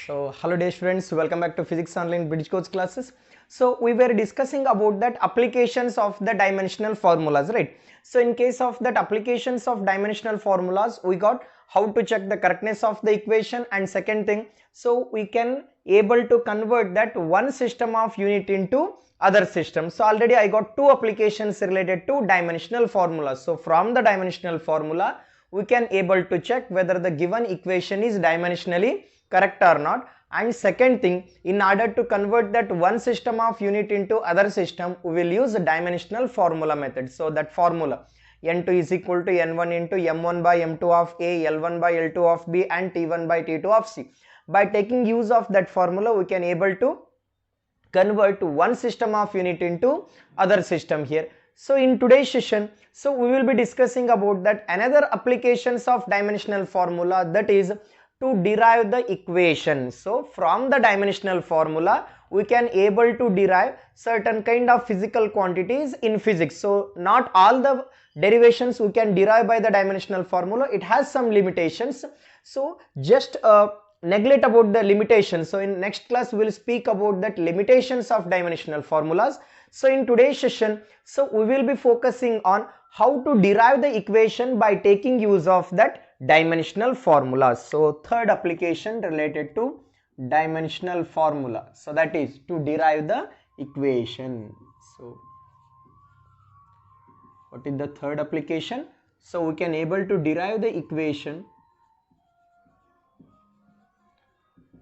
So hello dear students, welcome back to Physics Online Bridge Course classes. So we were discussing about that applications of the dimensional formulas, right? So in case of that applications of dimensional formulas, we got how to check the correctness of the equation, and second thing, so we can able to convert that one system of unit into other system. So already I got two applications related to dimensional formulas. So from the dimensional formula, we can able to check whether the given equation is dimensionally correct or not. And second thing, in order to convert that one system of unit into other system, we will use the dimensional formula method. So that formula n2 is equal to n1 into m1 by m2 of a, l1 by l2 of b, and t1 by t2 of c. By taking use of that formula, we can able to convert one system of unit into other system here. So in today's session, so we will be discussing about that another applications of dimensional formula, that is to derive the equation. So from the dimensional formula, we can able to derive certain kind of physical quantities in physics. So not all the derivations we can derive by the dimensional formula, it has some limitations. So just neglect about the limitations. So in next class we will speak about that limitations of dimensional formulas. So in today's session, so we will be focusing on how to derive the equation by taking use of that dimensional formulas. So third application related to dimensional formula, so that is to derive the equation. So what is the third application? So we can able to derive the equation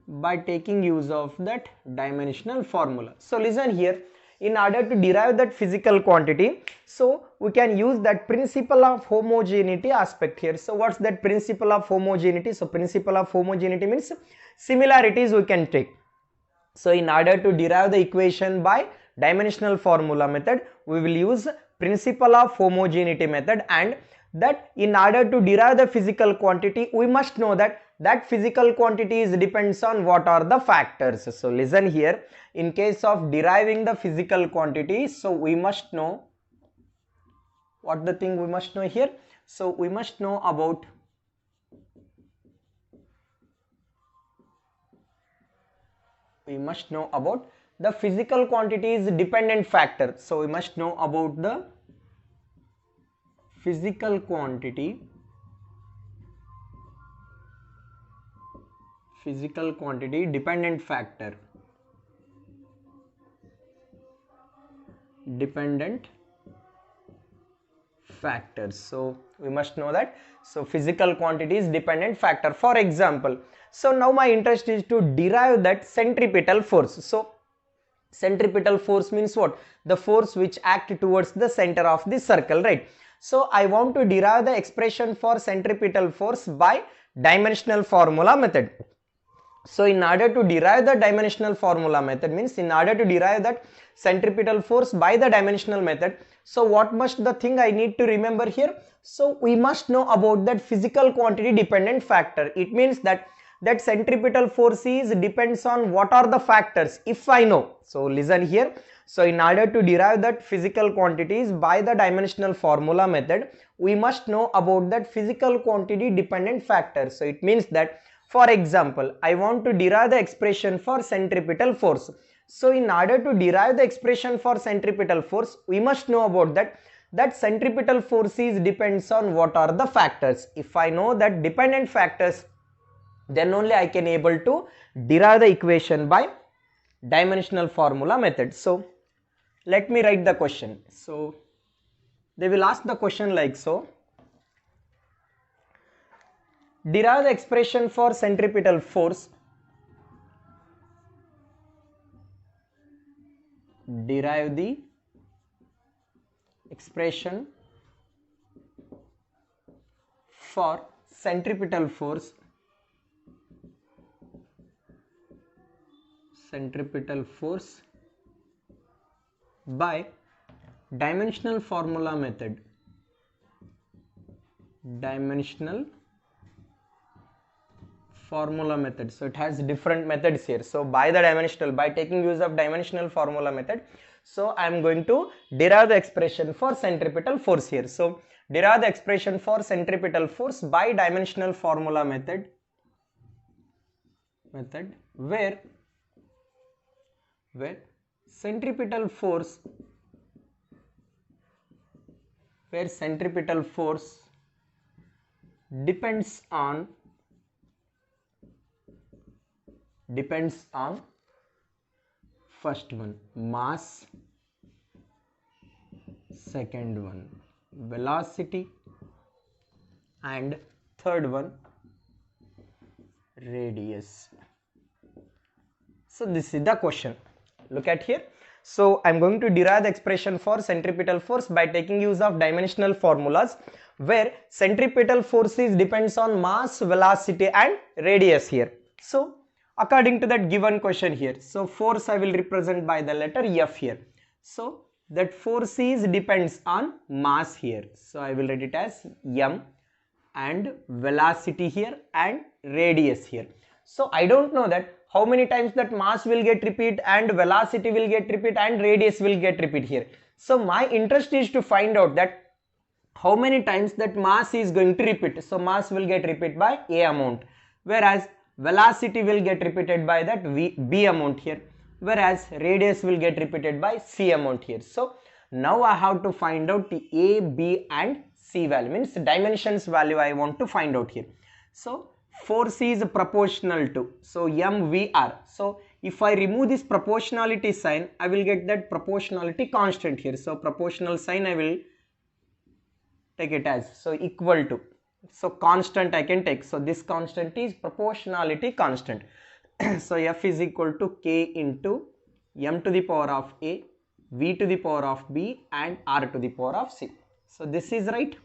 by taking use of that dimensional formula. So listen here, in order to derive that physical quantity, so we can use that principle of homogeneity aspect here. So what's that principle of homogeneity? So principle of homogeneity means similarities we can take. So in order to derive the equation by dimensional formula method, we will use principle of homogeneity method, and that in order to derive the physical quantity, we must know that physical quantities depends on what are the factors. So listen here, in case of deriving the physical quantity, so we must know what the thing we must know here. So we must know about the physical quantities dependent factor. So we must know about the physical quantity dependent factor. So we must know that. So physical quantities dependent factor. For example, so now my interest is to derive that centripetal force. So centripetal force means what? The force which act towards the center of the circle, right? So I want to derive the expression for centripetal force by dimensional formula method. So in order to derive the dimensional formula method, means in order to derive that centripetal force by the dimensional method, so what must the thing I need to remember here? So we must know about that physical quantity dependent factor. It means that centripetal force is depends on what are the factors, if I know. So listen here, so in order to derive that physical quantities by the dimensional formula method, we must know about that physical quantity dependent factor. So it means that, for example, I want to derive the expression for centripetal force. So in order to derive the expression for centripetal force, we must know about that centripetal force is depends on what are the factors. If I know that dependent factors, then only I can able to derive the equation by dimensional formula method. So let me write the question. So they will ask the question like so: derive the expression for centripetal force. Derive the expression for centripetal force by dimensional formula method. So it has different methods here. So by taking use of dimensional formula method, so I am going to derive the expression for centripetal force here. So derive the expression for centripetal force by dimensional formula method method where centripetal force depends on first one mass, second one velocity, and third one radius. So this is the question. Look at here. So I'm going to derive the expression for centripetal force by taking use of dimensional formulas where centripetal force depends on mass, velocity and radius here. So according to that given question here, so force I will represent by the letter F here. So that force depends on mass here. So I will write it as M, and velocity here and radius here. So I don't know that how many times that mass will get repeat and velocity will get repeat and radius will get repeat here. So my interest is to find out that how many times that mass is going to repeat. So mass will get repeat by A amount, whereas velocity will get repeated by that B amount here, whereas radius will get repeated by C amount here. So now I have to find out the A, B and C value, means dimensions value I want to find out here. So force is proportional to, so MVR. So if I remove this proportionality sign, I will get that proportionality constant here. So proportional sign I will take it as, so equal to, so constant I can take. So this constant is proportionality constant. So F is equal to K into M to the power of A, V to the power of B and R to the power of C. So this is right.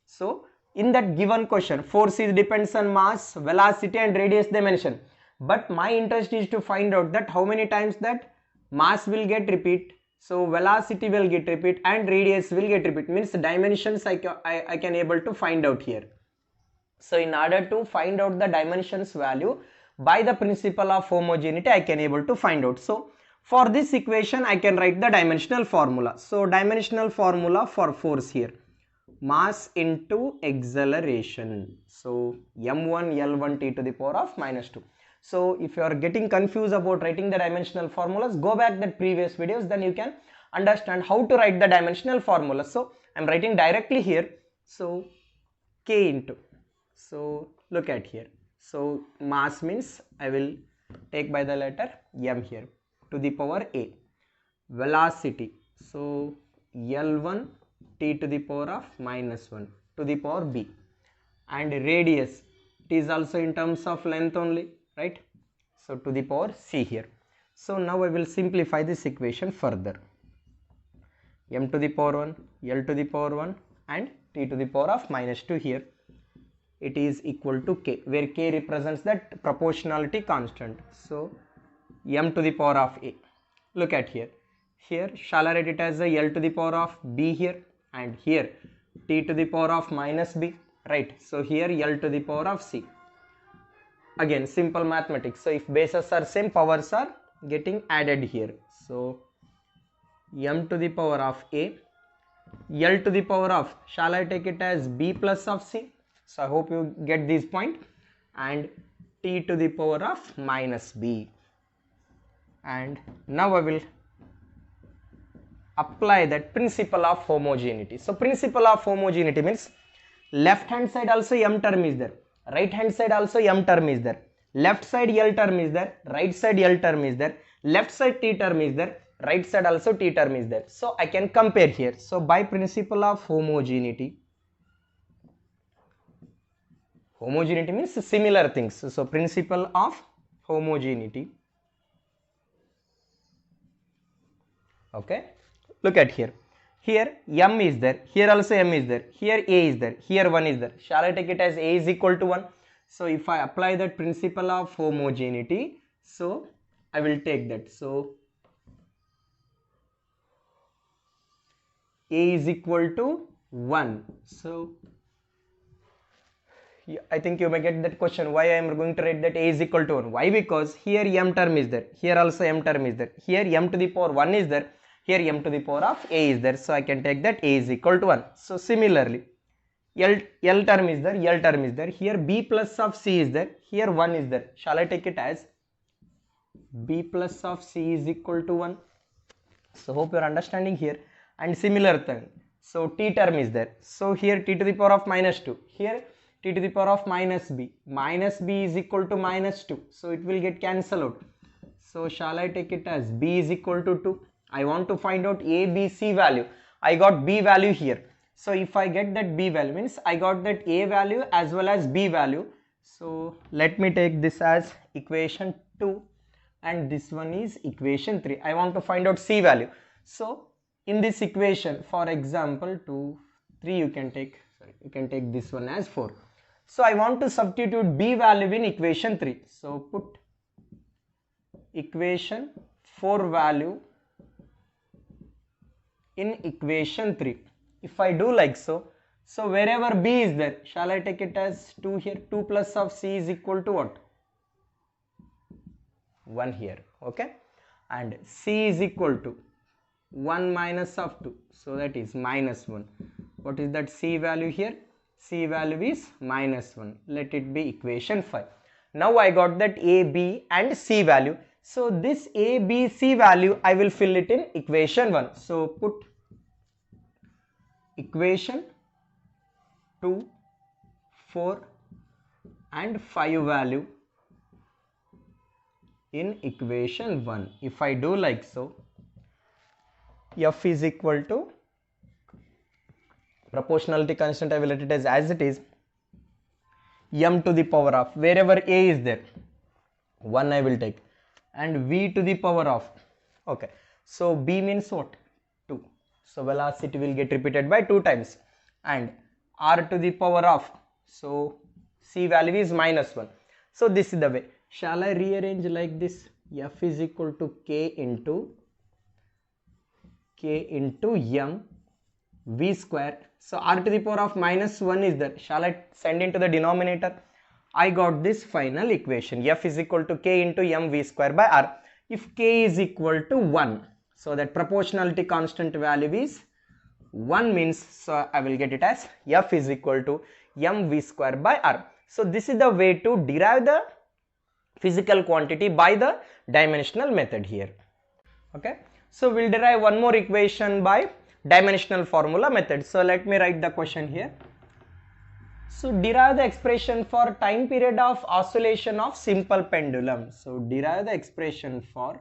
So in that given question, force depends on mass, velocity and radius they mention. But my interest is to find out that how many times that mass will get repeat, so velocity will get repeat and radius will get repeat, means dimensions I can able to find out here. So in order to find out the dimensions value by the principle of homogeneity, I can able to find out. So for this equation I can write the dimensional formula. So dimensional formula for force here, mass into acceleration. So m1 L1 t to the power of minus 2. So if you are getting confused about writing the dimensional formulas, go back that previous videos, then you can understand how to write the dimensional formula. So I'm writing directly here. So K into, so look at here. So mass means I will take by the letter m here to the power A. Velocity, so L1 t to the power of minus 1 to the power B, and radius, it is also in terms of length only, right? So to the power C here. So now I will simplify this equation further. M to the power 1, L to the power 1 and t to the power of minus 2 here. It is equal to K, where K represents that proportionality constant. So M to the power of A. Look at here. Here shall I write it as a L to the power of B here, and here t to the power of minus B, right? So here L to the power of C. Again simple mathematics. So if bases are same, powers are getting added here. So M to the power of A, L to the power of, shall I take it as B plus of C? So I hope you get this point, and t to the power of minus B. And now I will apply that principle of homogeneity. So principle of homogeneity means left hand side also m term is there, right hand side also m term is there, left side L term is there, right side L term is there, left side T term is there, right side also T term is there. So I can compare here. So by principle of homogeneity, homogeneity means similar things. So principle of homogeneity, okay, look at here. Here m is there, here also m is there, here A is there, here 1 is there. Shall I take it as A is equal to 1? So if I apply that principle of homogeneity, so I will take that. So A is equal to 1. So I think you may get that question, why I am going to write that A is equal to 1. Why? Because here m term is there, here also m term is there, here m to the power 1 is there, here m to the power of A is there. So I can take that A is equal to 1. So similarly, L term is there, L term is there. Here B plus of C is there, here 1 is there. Shall I take it as B plus of C is equal to 1? So hope you are understanding here. And similar thing. So T term is there. So here T to the power of minus 2. Here T to the power of minus B. Minus B is equal to minus 2. So it will get cancelled out. So shall I take it as B is equal to 2? I want to find out A, B, C value. I got B value here. So if I get that B value, means I got that A value as well as B value. So let me take this as equation 2 and this one is equation 3. I want to find out C value. So in this equation, for example, 2, 3 you can take this one as 4. So I want to substitute B value in equation 3. So put equation 4 value in equation 3. If I do like so, so wherever B is there, shall I take it as 2 here? 2 plus of C is equal to what? 1 here, okay? And C is equal to 1 minus of 2, so that is minus 1. What is that C value here? C value is minus 1. Let it be equation 5. Now I got that A, B and C value. So this A, B, C value I will fill it in equation 1. So put equation 2, 4 and 5 value in equation 1. If I do like so, F is equal to proportionality constant, I will let it as it is, m to the power of, wherever A is there, 1 I will take, and V to the power of, okay, so B means what? 2. So velocity will get repeated by 2 times, and R to the power of, so C value is minus 1. So this is the way. Shall I rearrange like this? F is equal to K into M V square. So R to the power of minus 1 is there. Shall I send into the denominator? I got this final equation. F is equal to K into M V square by R. If K is equal to 1, so that proportionality constant value is 1 means, so I will get it as F is equal to M V square by R. So this is the way to derive the physical quantity by the dimensional method here. Okay. So we'll derive one more equation by dimensional formula method. So let me write the question here. So derive the expression for time period of oscillation of simple pendulum. So derive the expression for time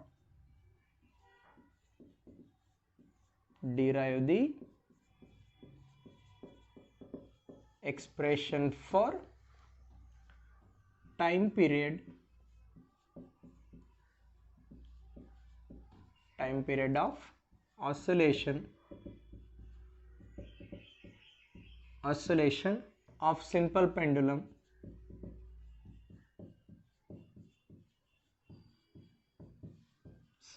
period of oscillation of simple pendulum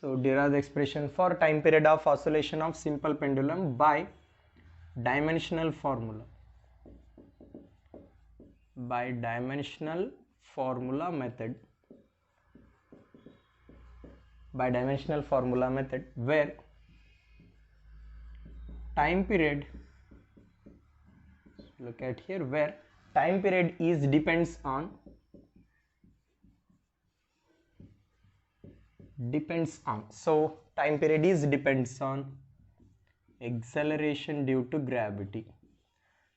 So derive the expression for time period of oscillation of simple pendulum by dimensional formula method where time period, look at here, where time period is depends on so time period is depends on acceleration due to gravity.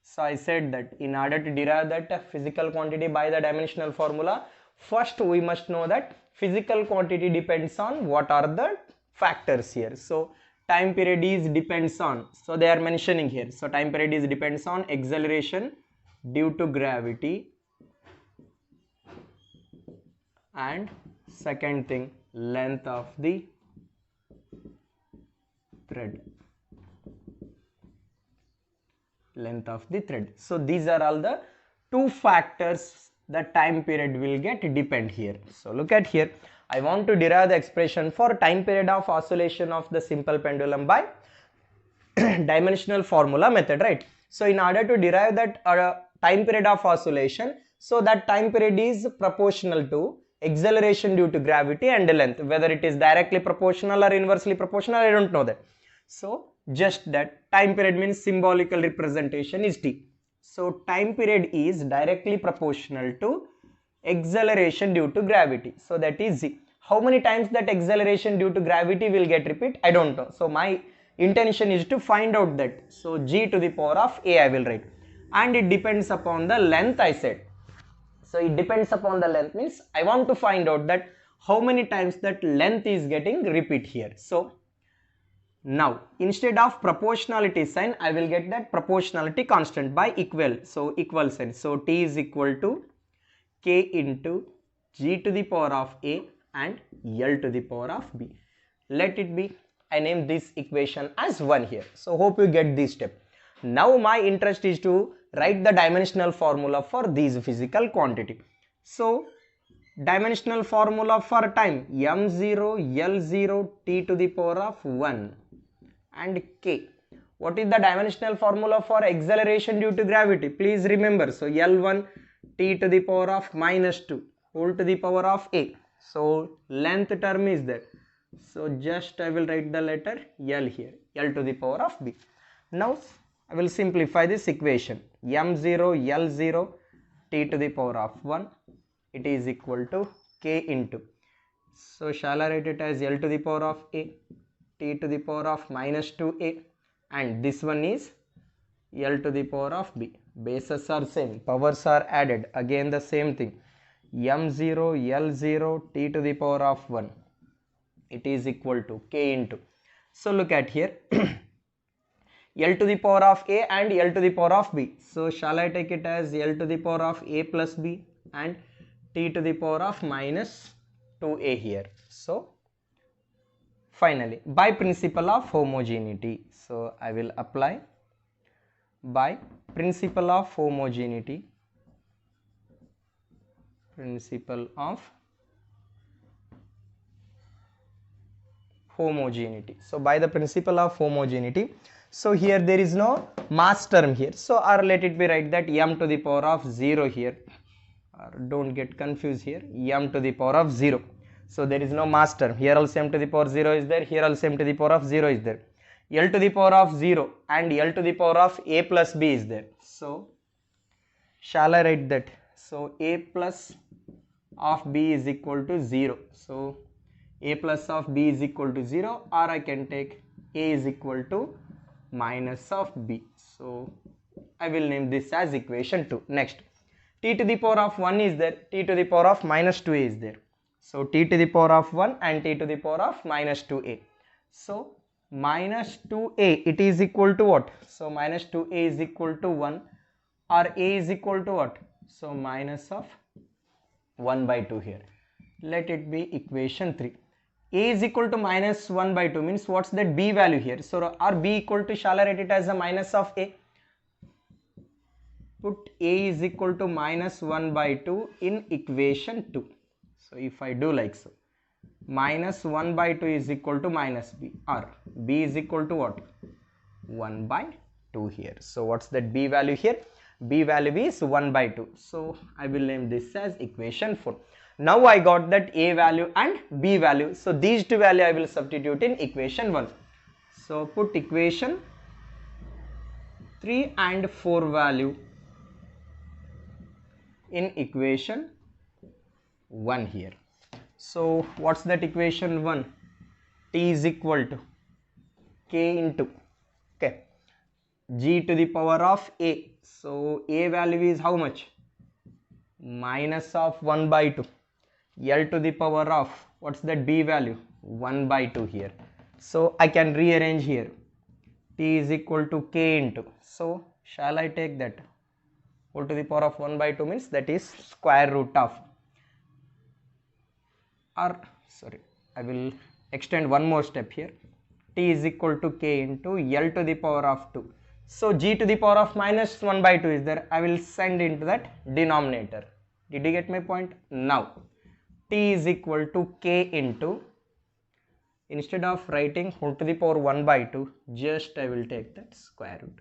So I said that in order to derive that physical quantity by the dimensional formula, first we must know that physical quantity depends on what are the factors here. So time period is depends on, so they are mentioning here, so time period is depends on acceleration due to gravity, and second thing, length of the thread. So these are all the two factors that time period will get depend here. So look at here, I want to derive the expression for time period of oscillation of the simple pendulum by dimensional formula method, right? So in order to derive that time period of oscillation, so that time period is proportional to acceleration due to gravity and length. Whether it is directly proportional or inversely proportional, I don't know that. So just that time period means symbolical representation is t. So time period is directly proportional to acceleration due to gravity. So that is z. How many times that acceleration due to gravity will get repeat? I don't know. So my intention is to find out that. So g to the power of a I will write. And it depends upon the length I said. So it depends upon the length means I want to find out that how many times that length is getting repeat here. So now instead of proportionality sign I will get that proportionality constant by equal. So equal sign. So t is equal to k into g to the power of a and L to the power of b. Let it be. I name this equation as 1 here. So hope you get this step. Now my interest is to write the dimensional formula for these physical quantity. So dimensional formula for time m0 L0 t to the power of 1 and k. What is the dimensional formula for acceleration due to gravity? Please remember. So L1 t to the power of minus 2 whole to the power of a. So length term is there. So just I will write the letter L here, L to the power of b. Now I will simplify this equation. M0 L0 t to the power of 1, it is equal to k into. So shall I write it as L to the power of a, t to the power of minus 2a, and this one is L to the power of b. Bases are same, powers are added, again the same thing. M0 L0 t to the power of 1, it is equal to k into. So look at here. L to the power of a and L to the power of b. So shall I take it as L to the power of a plus b and t to the power of minus 2a here. So finally by principle of homogeneity, so I will apply by principle of homogeneity, principle of homogeneity. So by the principle of homogeneity, so here there is no mass term here, so or let it be write that m to the power of 0 here, or don't get confused here, m to the power of 0. So there is no mass term here, also m to the power 0 is there, here also m to the power of 0 is there. L to the power of 0 and L to the power of a plus b is there. So shall I write that? So a plus of b is equal to 0. So a plus of b is equal to 0, or I can take a is equal to minus of b. So I will name this as equation 2. Next, t to the power of 1 is there, t to the power of minus 2a is there. So t to the power of 1 and t to the power of minus 2a. So minus 2a, it is equal to what? So minus 2a is equal to 1, or a is equal to what? So minus of 1 by 2 here. Let it be equation 3. A is equal to minus 1 by 2 means what's that b value here? So are b equal to, shall I write it as a minus of a? Put a is equal to minus 1 by 2 in equation 2. So if I do like so, minus 1 by 2 is equal to minus b, or b is equal to what? 1 by 2 here. So what's that b value here? B value is 1 by 2. So I will name this as equation 4. Now I got that a value and b value. So these two value I will substitute in equation 1. So put equation 3 and 4 value in equation 1 here. So what's that equation 1? T is equal to k into, okay, g to the power of a. So a value is how much? Minus of 1 by 2. L to the power of, what's that b value? 1 by 2 here. So I can rearrange here. T is equal to k into. So shall I take that? Whole to the power of 1 by 2 means that is square root of, or sorry, I will extend one more step here. T is equal to k into L to the power of 2. So g to the power of minus 1 by 2 is there. I will send into that denominator. Did you get my point? Now t is equal to k into, instead of writing whole to the power 1 by 2, just I will take that square root.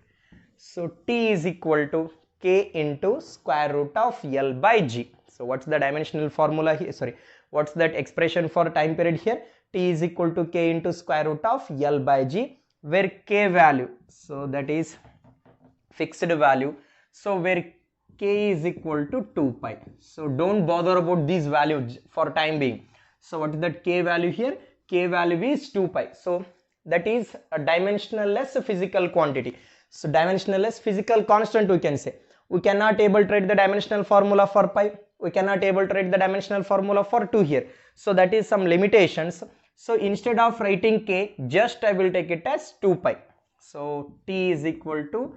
So t is equal to k into square root of L by g. So what's the dimensional formula here? Sorry, what's that expression for time period here? T is equal to k into square root of L by g, where k value, so that is fixed value. So where k is equal to 2 pi. So don't bother about these values for time being. So what is that k value here? K value is 2 pi. So that is a dimensionless physical quantity. So dimensionless physical constant we can say. We cannot able to write the dimensional formula for pi. We cannot able to write the dimensional formula for 2 here. So that is some limitations. So instead of writing k, just I will take it as 2 pi. So t is equal to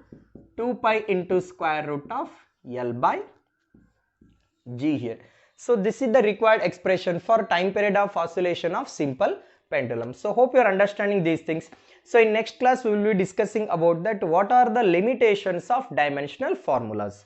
2 pi into square root of L by G here. So this is the required expression for time period of oscillation of simple pendulum. So hope you are understanding these things. So in next class we will be discussing about that what are the limitations of dimensional formulas.